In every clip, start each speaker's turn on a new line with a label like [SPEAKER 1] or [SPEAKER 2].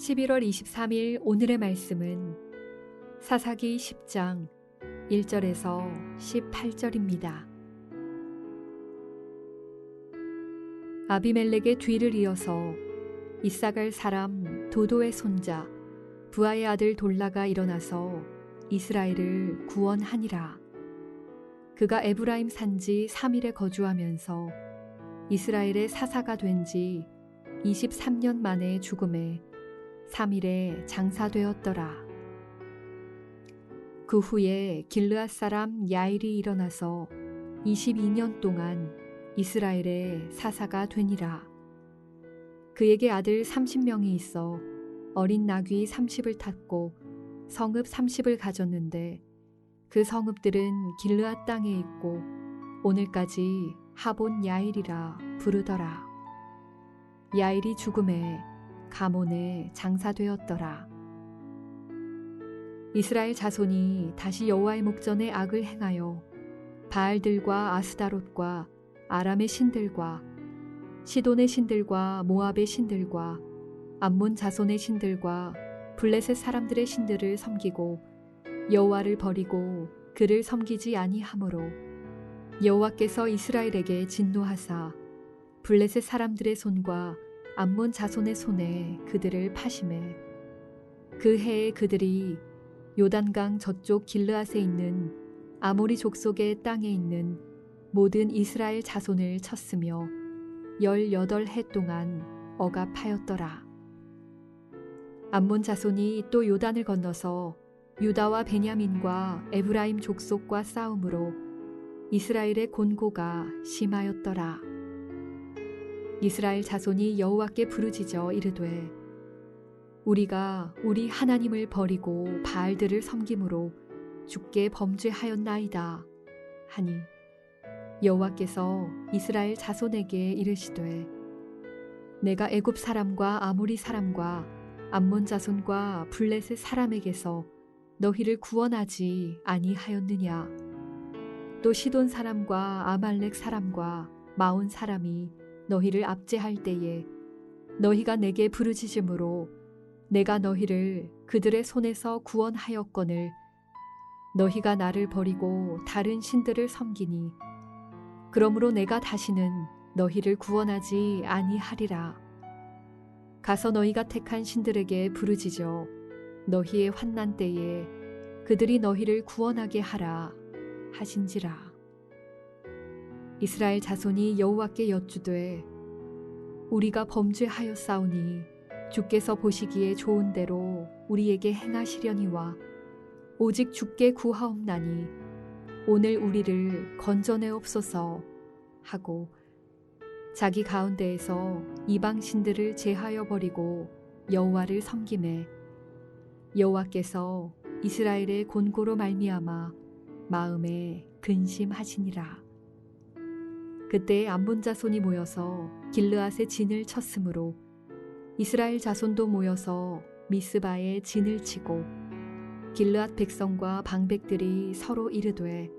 [SPEAKER 1] 11월 23일 오늘의 말씀은 사사기 10장 1절에서 18절입니다. 아비멜렉의 뒤를 이어서 이사갈 사람 도도의 손자 부하의 아들 돌라가 일어나서 이스라엘을 구원하니라. 그가 에브라임 산지 3일에 거주하면서 이스라엘의 사사가 된 지 23년 만에 죽음에 3일에 장사되었더라. 그 후에 길르앗 사람 야일이 일어나서 22년 동안 이스라엘의 사사가 되니라. 그에게 아들 30명이 있어 어린 나귀 30을 탔고 성읍 30을 가졌는데 그 성읍들은 길르앗 땅에 있고 오늘까지 하본 야일이라 부르더라. 야일이 죽음에 가몬에 장사되었더라. 이스라엘 자손이 다시 여호와의 목전에 악을 행하여 바알들과 아스다롯과 아람의 신들과 시돈의 신들과 모압의 신들과 암몬 자손의 신들과 블레셋 사람들의 신들을 섬기고 여호와를 버리고 그를 섬기지 아니하므로 여호와께서 이스라엘에게 진노하사 블레셋 사람들의 손과 암몬 자손의 손에 그들을 파심해 그 해에 그들이 요단강 저쪽 길르앗에 있는 아모리 족속의 땅에 있는 모든 이스라엘 자손을 쳤으며 18해 동안 억압하였더라. 암몬 자손이 또 요단을 건너서 유다와 베냐민과 에브라임 족속과 싸움으로 이스라엘의 곤고가 심하였더라. 이스라엘 자손이 여호와께 부르짖어 이르되 우리가 우리 하나님을 버리고 바알들을 섬김으로 주께 범죄하였나이다 하니 여호와께서 이스라엘 자손에게 이르시되 내가 애굽 사람과 아모리 사람과 암몬 자손과 블레셋 사람에게서 너희를 구원하지 아니하였느냐. 또 시돈 사람과 아말렉 사람과 마온 사람이 너희를 압제할 때에 너희가 내게 부르짖음으로 내가 너희를 그들의 손에서 구원하였거늘 너희가 나를 버리고 다른 신들을 섬기니 그러므로 내가 다시는 너희를 구원하지 아니하리라. 가서 너희가 택한 신들에게 부르짖어 너희의 환난 때에 그들이 너희를 구원하게 하라 하신지라. 이스라엘 자손이 여호와께 여쭈되 우리가 범죄하였사오니 주께서 보시기에 좋은 대로 우리에게 행하시려니와 오직 주께 구하옵나니 오늘 우리를 건져내옵소서 하고 자기 가운데에서 이방 신들을 제하여 버리고 여호와를 섬기매 여호와께서 이스라엘의 곤고로 말미암아 마음에 근심하시니라. 그때 암몬 자손이 모여서 길르앗의 진을 쳤으므로 이스라엘 자손도 모여서 미스바에 진을 치고 길르앗 백성과 방백들이 서로 이르되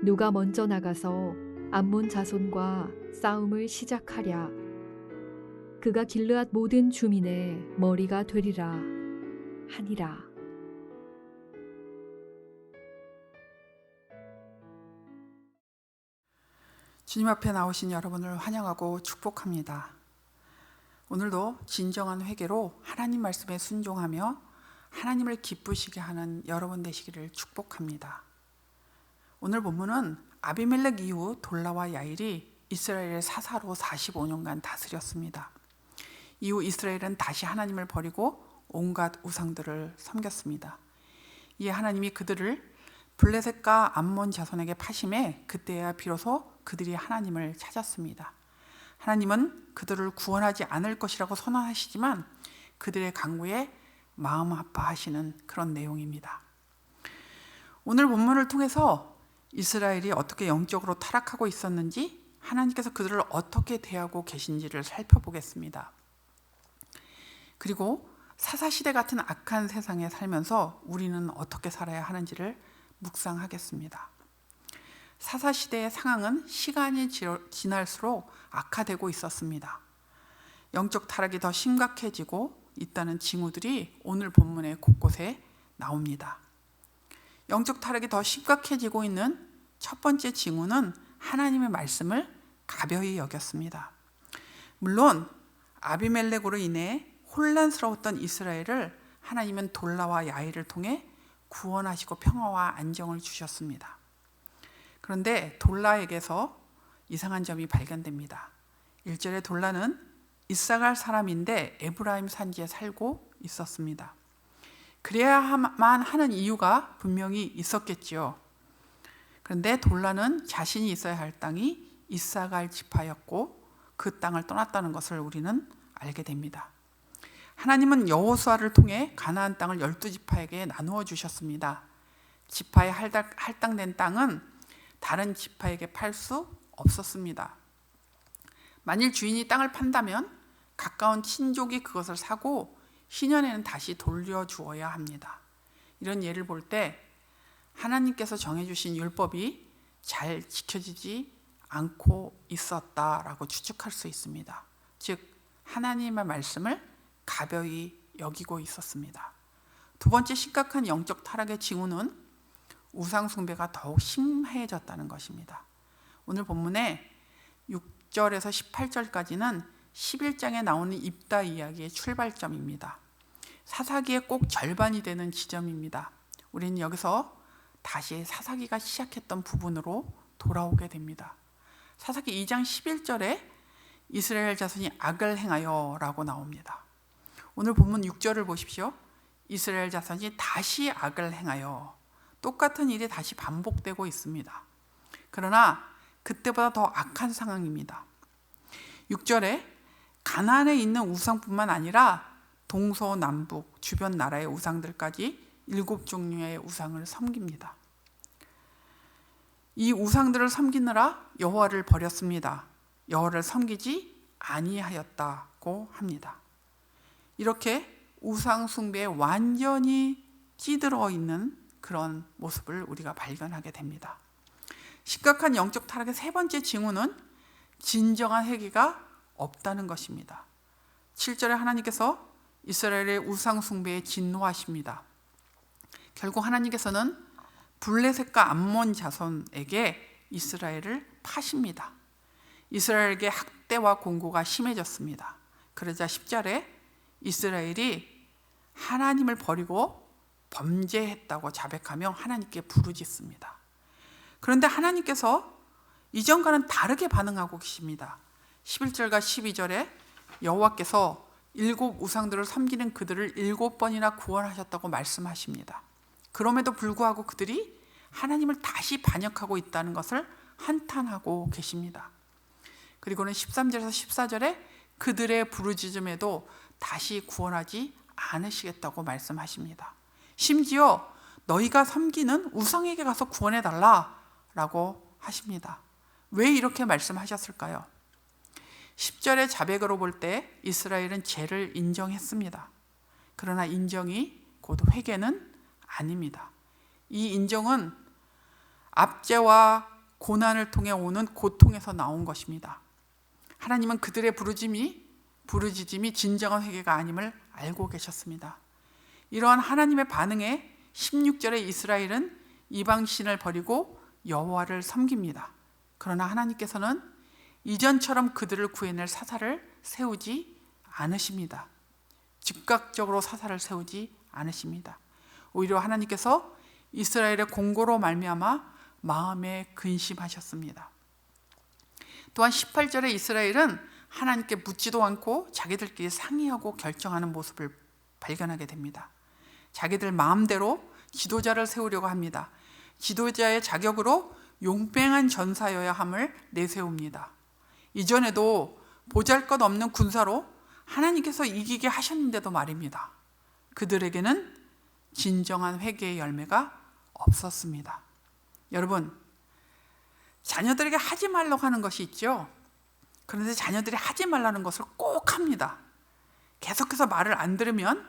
[SPEAKER 1] 누가 먼저 나가서 암몬 자손과 싸움을 시작하랴. 그가 길르앗 모든 주민의 머리가 되리라 하니라.
[SPEAKER 2] 주님 앞에 나오신 여러분을 환영하고 축복합니다. 오늘도 진정한 회개로 하나님 말씀에 순종하며 하나님을 기쁘시게 하는 여러분 되시기를 축복합니다. 오늘 본문은 아비멜렉 이후 돌라와 야일이 이스라엘의 사사로 45년간 다스렸습니다. 이후 이스라엘은 다시 하나님을 버리고 온갖 우상들을 섬겼습니다. 이에 하나님이 그들을 블레셋과 암몬 자손에게 파심해 그때야 비로소 그들이 하나님을 찾았습니다. 하나님은 그들을 구원하지 않을 것이라고 선언하시지만 그들의 간구에 마음 아파하시는 그런 내용입니다. 오늘 본문을 통해서 이스라엘이 어떻게 영적으로 타락하고 있었는지 하나님께서 그들을 어떻게 대하고 계신지를 살펴보겠습니다. 그리고 사사시대 같은 악한 세상에 살면서 우리는 어떻게 살아야 하는지를 묵상하겠습니다. 사사시대의 상황은 시간이 지날수록 악화되고 있었습니다. 영적 타락이 더 심각해지고 있다는 징후들이 오늘 본문의 곳곳에 나옵니다. 영적 타락이 더 심각해지고 있는 첫 번째 징후는 하나님의 말씀을 가벼이 여겼습니다. 물론 아비멜렉으로 인해 혼란스러웠던 이스라엘을 하나님은 돌라와 야일을 통해 구원하시고 평화와 안정을 주셨습니다. 그런데 돌라에게서 이상한 점이 발견됩니다. 1절에 돌라는 이사갈 사람인데 에브라임 산지에 살고 있었습니다. 그래야만 하는 이유가 분명히 있었겠지요. 그런데 돌라는 자신이 있어야 할 땅이 이사갈 지파였고 그 땅을 떠났다는 것을 우리는 알게 됩니다. 하나님은 여호수아를 통해 가나안 땅을 12지파에게 나누어 주셨습니다. 지파에 할당된 땅은 다른 지파에게 팔 수 없었습니다. 만일 주인이 땅을 판다면 가까운 친족이 그것을 사고 희년에는 다시 돌려주어야 합니다. 이런 예를 볼 때 하나님께서 정해주신 율법이 잘 지켜지지 않고 있었다라고 추측할 수 있습니다. 즉 하나님의 말씀을 가벼이 여기고 있었습니다. 두 번째 심각한 영적 타락의 징후는 우상 숭배가 더욱 심해졌다는 것입니다. 오늘 본문에 6절에서 18절까지는 11장에 나오는 입다 이야기의 출발점입니다. 사사기의 꼭 절반이 되는 지점입니다. 우리는 여기서 다시 사사기가 시작했던 부분으로 돌아오게 됩니다. 사사기 2장 11절에 이스라엘 자손이 악을 행하여 라고 나옵니다. 오늘 본문 6절을 보십시오. 이스라엘 자손이 다시 악을 행하여, 똑같은 일이 다시 반복되고 있습니다. 그러나 그때보다 더 악한 상황입니다. 6절에 가나안에 있는 우상뿐만 아니라 동서남북 주변 나라의 우상들까지 7종류의 우상을 섬깁니다. 이 우상들을 섬기느라 여호와를 버렸습니다. 여호와를 섬기지 아니하였다고 합니다. 이렇게 우상 숭배에 완전히 찌들어 있는 그런 모습을 우리가 발견하게 됩니다. 심각한 영적 타락의 세 번째 징후는 진정한 회개가 없다는 것입니다. 7절에 하나님께서 이스라엘의 우상 숭배에 진노하십니다. 결국 하나님께서는 블레셋과 암몬 자손에게 이스라엘을 파십니다. 이스라엘에게 학대와 공고가 심해졌습니다. 그러자 10절에 이스라엘이 하나님을 버리고 범죄했다고 자백하며 하나님께 부르짖습니다. 그런데 하나님께서 이전과는 다르게 반응하고 계십니다. 11절과 12절에 여호와께서 7 우상들을 섬기는 그들을 7번이나 구원하셨다고 말씀하십니다. 그럼에도 불구하고 그들이 하나님을 다시 반역하고 있다는 것을 한탄하고 계십니다. 그리고는 13절에서 14절에 그들의 부르짖음에도 다시 구원하지 않으시겠다고 말씀하십니다. 심지어 너희가 섬기는 우상에게 가서 구원해달라라고 하십니다. 왜 이렇게 말씀하셨을까요? 10절의 자백으로 볼 때 이스라엘은 죄를 인정했습니다. 그러나 인정이 곧 회개는 아닙니다. 이 인정은 압제와 고난을 통해 오는 고통에서 나온 것입니다. 하나님은 그들의 부르짖음이 진정한 회개가 아님을 알고 계셨습니다. 이러한 하나님의 반응에 16절에 이스라엘은 이방신을 버리고 여호와를 섬깁니다. 그러나 하나님께서는 이전처럼 그들을 구해낼 사사를 세우지 않으십니다. 즉각적으로 사사를 세우지 않으십니다. 오히려 하나님께서 이스라엘의 공고로 말미암아 마음에 근심하셨습니다. 또한 18절에 이스라엘은 하나님께 묻지도 않고 자기들끼리 상의하고 결정하는 모습을 발견하게 됩니다. 자기들 마음대로 지도자를 세우려고 합니다. 지도자의 자격으로 용맹한 전사여야 함을 내세웁니다. 이전에도 보잘것없는 군사로 하나님께서 이기게 하셨는데도 말입니다. 그들에게는 진정한 회개의 열매가 없었습니다. 여러분, 자녀들에게 하지 말라고 하는 것이 있죠. 그런데 자녀들이 하지 말라는 것을 꼭 합니다. 계속해서 말을 안 들으면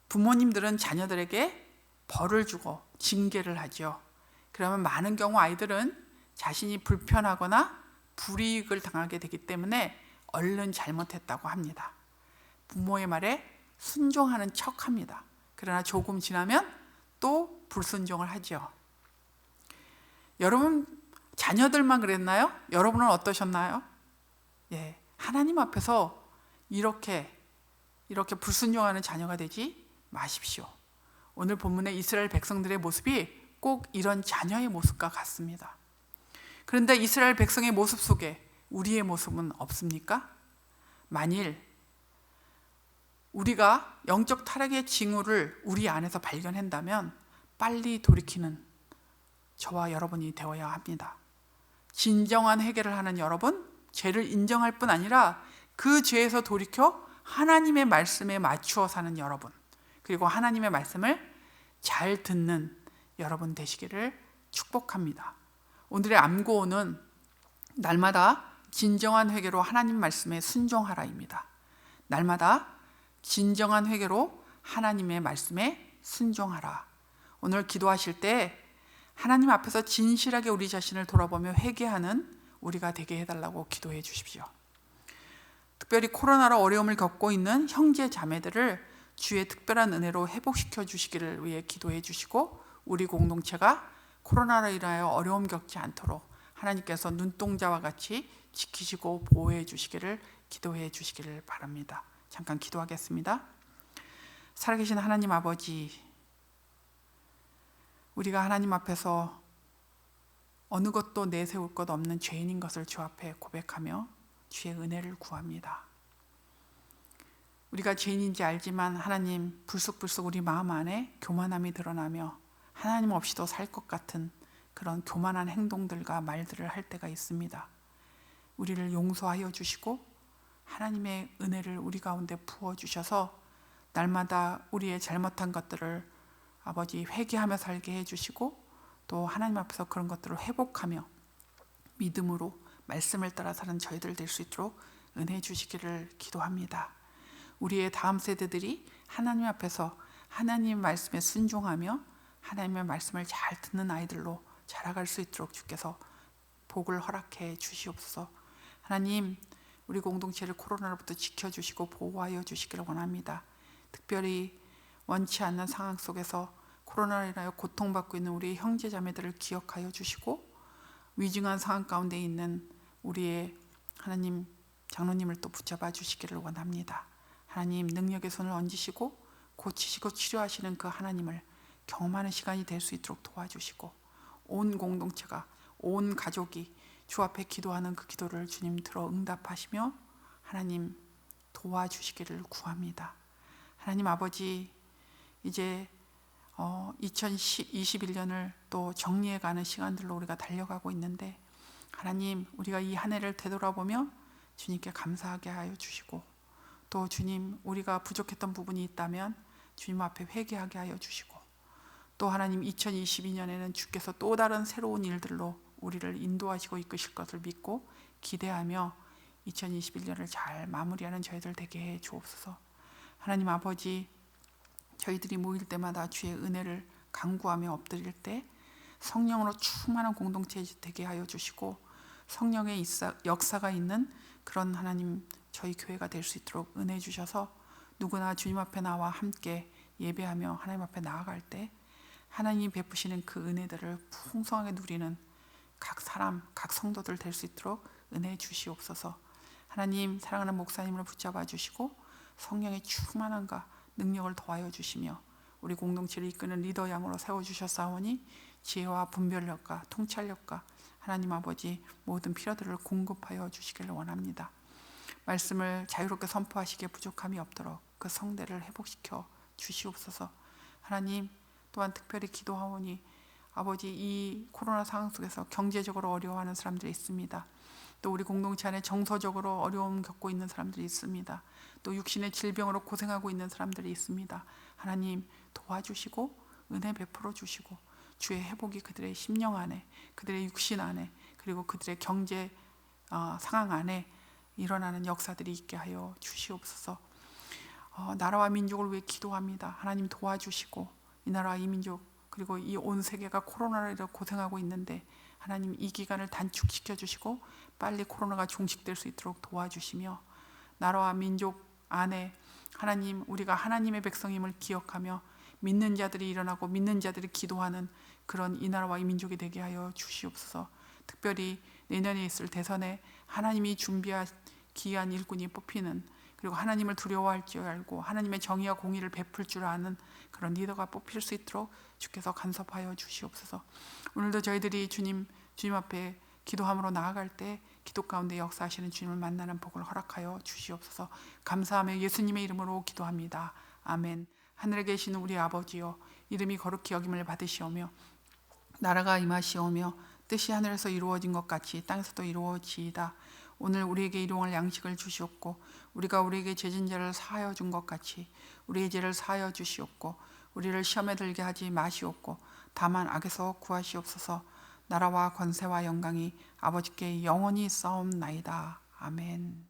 [SPEAKER 2] 부모님들은 자녀들에게 벌을 주고 징계를 하죠. 그러면 많은 경우 아이들은 자신이 불편하거나 불이익을 당하게 되기 때문에 얼른 잘못했다고 합니다. 부모의 말에 순종하는 척합니다. 그러나 조금 지나면 또 불순종을 하죠. 여러분 자녀들만 그랬나요? 여러분은 어떠셨나요? 예, 하나님 앞에서 이렇게 불순종하는 자녀가 되지 마십시오. 오늘 본문의 이스라엘 백성들의 모습이 꼭 이런 자녀의 모습과 같습니다. 그런데 이스라엘 백성의 모습 속에 우리의 모습은 없습니까? 만일 우리가 영적 타락의 징후를 우리 안에서 발견한다면 빨리 돌이키는 저와 여러분이 되어야 합니다. 진정한 회개를 하는 여러분, 죄를 인정할 뿐 아니라 그 죄에서 돌이켜 하나님의 말씀에 맞추어 사는 여러분, 그리고 하나님의 말씀을 잘 듣는 여러분 되시기를 축복합니다. 오늘의 암고는 날마다 진정한 회개로 하나님 말씀에 순종하라입니다. 날마다 진정한 회개로 하나님의 말씀에 순종하라. 오늘 기도하실 때 하나님 앞에서 진실하게 우리 자신을 돌아보며 회개하는 우리가 되게 해달라고 기도해 주십시오. 특별히 코로나로 어려움을 겪고 있는 형제 자매들을 주의 특별한 은혜로 회복시켜 주시기를 위해 기도해 주시고, 우리 공동체가 코로나로 인하여 어려움 겪지 않도록 하나님께서 눈동자와 같이 지키시고 보호해 주시기를 기도해 주시기를 바랍니다. 잠깐 기도하겠습니다. 살아계신 하나님 아버지, 우리가 하나님 앞에서 어느 것도 내세울 것 없는 죄인인 것을 주 앞에 고백하며 주의 은혜를 구합니다. 우리가 죄인인지 알지만 하나님, 불쑥불쑥 우리 마음 안에 교만함이 드러나며 하나님 없이도 살 것 같은 그런 교만한 행동들과 말들을 할 때가 있습니다. 우리를 용서하여 주시고 하나님의 은혜를 우리 가운데 부어주셔서 날마다 우리의 잘못한 것들을 아버지 회개하며 살게 해주시고, 또 하나님 앞에서 그런 것들을 회복하며 믿음으로 말씀을 따라 사는 저희들 될 수 있도록 은혜 주시기를 기도합니다. 우리의 다음 세대들이 하나님 앞에서 하나님 말씀에 순종하며 하나님의 말씀을 잘 듣는 아이들로 자라갈 수 있도록 주께서 복을 허락해 주시옵소서. 하나님, 우리 공동체를 코로나로부터 지켜주시고 보호하여 주시기를 원합니다. 특별히 원치 않는 상황 속에서 코로나로 인하여 고통받고 있는 우리 형제 자매들을 기억하여 주시고, 위중한 상황 가운데 있는 우리의 하나님 장로님을 또 붙잡아 주시기를 원합니다. 하나님, 능력의 손을 얹으시고 고치시고 치료하시는 그 하나님을 경험하는 시간이 될 수 있도록 도와주시고, 온 공동체가, 온 가족이 주 앞에 기도하는 그 기도를 주님 들어 응답하시며 하나님 도와주시기를 구합니다. 하나님 아버지, 이제 2021년을 또 정리해가는 시간들로 우리가 달려가고 있는데, 하나님, 우리가 이 한 해를 되돌아보며 주님께 감사하게 하여 주시고, 또 주님, 우리가 부족했던 부분이 있다면 주님 앞에 회개하게 하여 주시고, 또 하나님 2022년에는 주께서 또 다른 새로운 일들로 우리를 인도하시고 이끄실 것을 믿고 기대하며 2021년을 잘 마무리하는 저희들 되게 해 주옵소서. 하나님 아버지, 저희들이 모일 때마다 주의 은혜를 간구하며 엎드릴 때 성령으로 충만한 공동체 되게 하여 주시고, 성령의 역사가 있는 그런 하나님 저희 교회가 될 수 있도록 은혜 주셔서 누구나 주님 앞에 나와 함께 예배하며 하나님 앞에 나아갈 때 하나님이 베푸시는 그 은혜들을 풍성하게 누리는 각 사람, 각 성도들 될 수 있도록 은혜 주시옵소서. 하나님, 사랑하는 목사님을 붙잡아 주시고 성령의 충만함과 능력을 더하여 주시며 우리 공동체를 이끄는 리더 양으로 세워주셨사오니 지혜와 분별력과 통찰력과 하나님 아버지 모든 필요들을 공급하여 주시기를 원합니다. 말씀을 자유롭게 선포하시기에 부족함이 없도록 그 성대를 회복시켜 주시옵소서. 하나님, 또한 특별히 기도하오니 아버지, 이 코로나 상황 속에서 경제적으로 어려워하는 사람들이 있습니다. 또 우리 공동체 안에 정서적으로 어려움 겪고 있는 사람들이 있습니다. 또 육신의 질병으로 고생하고 있는 사람들이 있습니다. 하나님 도와주시고 은혜 베풀어 주시고 주의 회복이 그들의 심령 안에, 그들의 육신 안에, 그리고 그들의 경제 상황 안에 일어나는 역사들이 있게 하여 주시옵소서. 나라와 민족을 위해 기도합니다. 하나님 도와주시고 이 나라와 이 민족 그리고 이 온 세계가 코로나로 인해 고생하고 있는데 하나님 이 기간을 단축시켜 주시고 빨리 코로나가 종식될 수 있도록 도와주시며 나라와 민족 안에 하나님, 우리가 하나님의 백성임을 기억하며 믿는 자들이 일어나고 믿는 자들이 기도하는 그런 이 나라와 이 민족이 되게 하여 주시옵소서. 특별히 내년에 있을 대선에 하나님이 준비한 귀한 일꾼이 뽑히는, 그리고 하나님을 두려워할 줄 알고 하나님의 정의와 공의를 베풀 줄 아는 그런 리더가 뽑힐 수 있도록 주께서 간섭하여 주시옵소서. 오늘도 저희들이 주님 앞에 기도함으로 나아갈 때 기도 가운데 역사하시는 주님을 만나는 복을 허락하여 주시옵소서. 감사하며 예수님의 이름으로 기도합니다. 아멘. 하늘에 계시는 우리 아버지여, 이름이 거룩히 여김을 받으시오며 나라가 임하시오며 뜻이 하늘에서 이루어진 것 같이 땅에서도 이루어지이다. 오늘 우리에게 일용할 양식을 주시옵고 우리가 우리에게 죄진 자를 사하여 준 것 같이 우리의 죄를 사하여 주시옵고 우리를 시험에 들게 하지 마시옵고 다만 악에서 구하시옵소서. 나라와 권세와 영광이 아버지께 영원히 싸움나이다. 아멘.